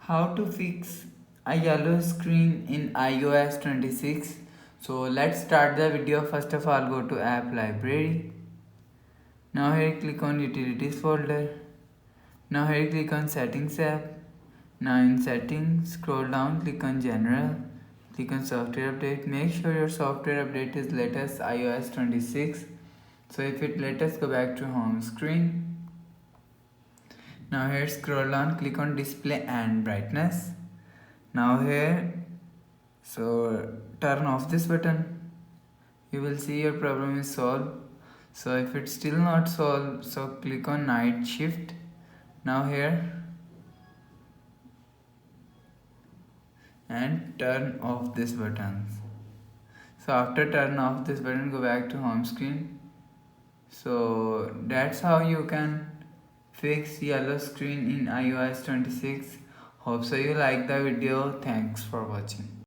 How to fix a yellow screen in iOS 26. So let's start the video. First of all, go to app library. Now here click on utilities folder. Now here click on settings app. Now in settings, scroll down, click on general. Click on software update. Make sure your software update is latest iOS 26. So if it latest, go back to home screen. Now here scroll down, click on display and brightness. Now here, so turn off this button. You will see your problem is solved. So if it's still not solved, so click on night shift. Now here and turn off this button. So after turn off this button, go back to home screen. So that's how you can fix yellow screen in iOS 26. Hope so you like the video. Thanks for watching.